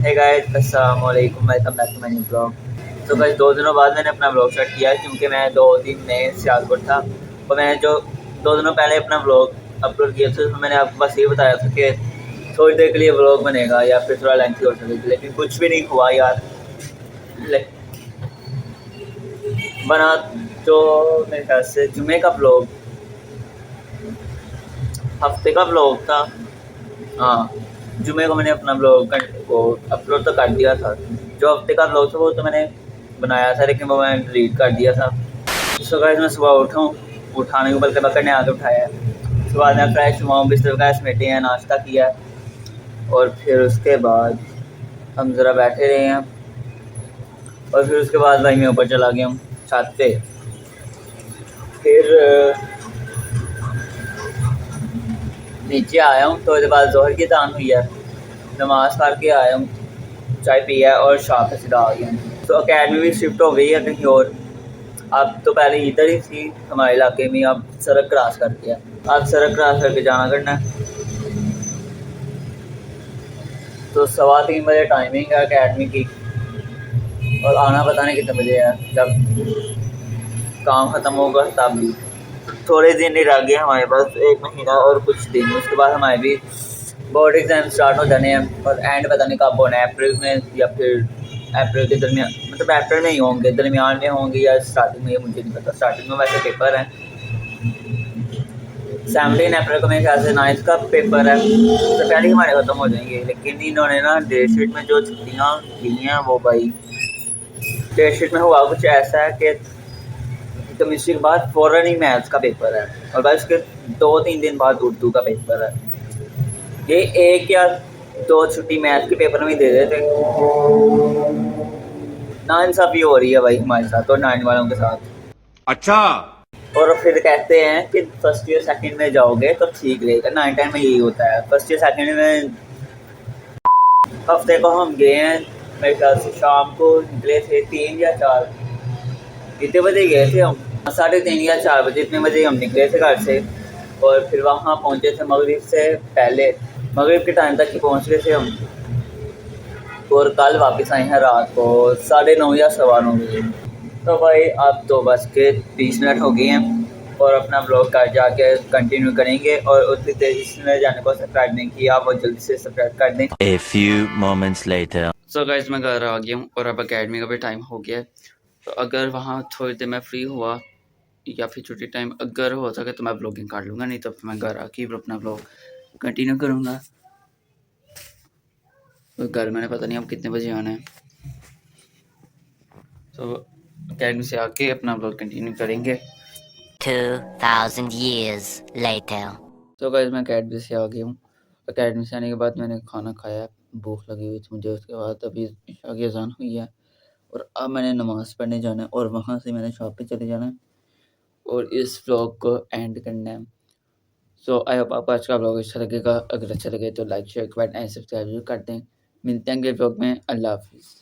हे guys अस्सलाम वालेकुम welcome back to my new blog. तो गाइस 2 दिनों बाद मैंने अपना ब्लॉग स्टार्ट किया है क्योंकि मैं 2 दिन में सियालकोट था। और मैंने जो 2 दिनों पहले अपना ब्लॉग अपलोड किया था उसमें मैंने आपको बस ये बताया था कि थोड़ी देर के लिए ब्लॉग बनेगा या फिर थोड़ा लेंथी हो सकेगा, लेकिन कुछ भी नहीं हुआ यार। ले- बना तो मेरे ख्याल से जुमे का ब्लॉग, हफ्ते का ब्लॉग था। हाँ, जुमे को मैंने अपना ब्लॉग वो अपलोड तो कर दिया था। जो हफ्ते का ब्लॉग था वो तो मैंने बनाया था, लेकिन वो मैंने डिलीट कर दिया था। सो गाइस मैं सुबह उठा हूँ, उठाने को बल्कि बकर ने आके उठाया है। उसके बाद मैं फ्रेश हुआ हूँ, बिस्तर वगैरह समेटे हैं, नाश्ता किया है। और फिर उसके बाद हम ज़रा बैठे रहे हैं। और फिर उसके बाद भाई मैं ऊपर चला गया हूँ छत पे। फिर नीचे आया हूँ तो उसके बाद जोहर की अज़ान हुई है, नमाज़ पढ़ के आया हूँ, चाय पिया है और शॉप पे सीधा आ गया हूँ। तो अकेडमी भी शिफ्ट हो गई है कहीं और। अब तो पहले इधर ही थी हमारे इलाके में, अब सड़क क्रॉस करके है। अब सड़क क्रॉस करके जाना करना है। तो 3:15 बजे टाइमिंग है अकेडमी की, और आना पता नहीं कितने बजे है, जब काम ख़त्म होगा तब भी। थोड़े दिन ही रह गए हमारे पास, 1 महीना और कुछ दिन, उसके बाद हमारे भी बोर्ड एग्ज़ाम स्टार्ट हो जाने हैं। और एंड पता नहीं कब होना है, अप्रैल में या फिर अप्रैल के दरमियान, मतलब अप्रैल में ही होंगे, दरमियान में होंगे या स्टार्टिंग में, ये मुझे नहीं पता। स्टार्टिंग में वैसे पेपर हैं, 17 अप्रैल को मेरे ख्याल से 9th का पेपर है, उससे पहले ही हमारे ख़त्म हो जाएंगे। लेकिन इन्होंने ना डेट शीट में जो छुट्टियाँ दी हैं वो भाई, डेट शीट में हुआ कुछ ऐसा है कि केमिस्ट्री के बाद फ़ौरन ही मैथ्स का पेपर है, और बस उसके 2-3 दिन बाद उर्दू का पेपर है। ये एक या दो छुट्टी मैथ्स के पेपर में ही दे देते। नाइंसाफ़ी हो रही है भाई हमारे साथ और 9 वालों के साथ। अच्छा। और फिर कहते हैं कि फर्स्ट ईयर सेकंड में जाओगे तो ठीक रहेगा। 9-10 में यही होता है, फर्स्ट ईयर सेकंड में। हफ्ते को हम गए हैं, मेरे ख्याल से शाम को निकले थे 3 या 4, कितने बजे गए थे हम, 3:30 या 4 बजे, इतने बजे हम निकले थे घर से। और फिर वहाँ पहुँचे थे मगरिब से पहले, मगरिब के टाइम तक ही पहुँच गए थे हम। और कल वापस आए हैं रात को 9:30 या 9:15 बजे। तो भाई अब तो बस के 20 मिनट हो गए हैं, और अपना ब्लॉग कर जाके कंटिन्यू करेंगे। और उतनी देर इसमें जाने को सब्सक्राइब नहीं किया, आप वो जल्दी से सब्सक्राइब कर दें। A few moments later. So guys मैं घर आ गया हूँ और अब अकेडमी का भी टाइम हो गया है। तो अगर वहाँ थोड़ी देर मैं फ्री हुआ या फिर छुट्टी टाइम अगर हो सके तो मैं ब्लॉगिंग कर लूँगा, नहीं तो मैं घर आके अपना ब्लॉग कंटिन्यू करूँगा। तो घर मैंने पता नहीं अब कितने बजे आना है, तो अकेडमी से आके अपना ब्लॉग कंटिन्यू करेंगे। 2,000 years later. तो गाइस मैं अकेडमी से आ गया हूँ। अकेडमी से आने के बाद मैंने खाना खाया, भूख लगी हुई थी मुझे। उसके बाद अभी इशा की अज़ान हुई है, और अब मैंने नमाज़ पढ़ने जाना है, और वहाँ से मैंने शॉप पे चले जाना है और इस व्लॉग को एंड करना है। सो आई होप आपको आज का व्लॉग अच्छा लगेगा। अगर अच्छा लगे तो like share comment and subscribe जरूर कर दें। मिलते हैं अगले व्लॉग में। अल्लाह हाफ़िज़।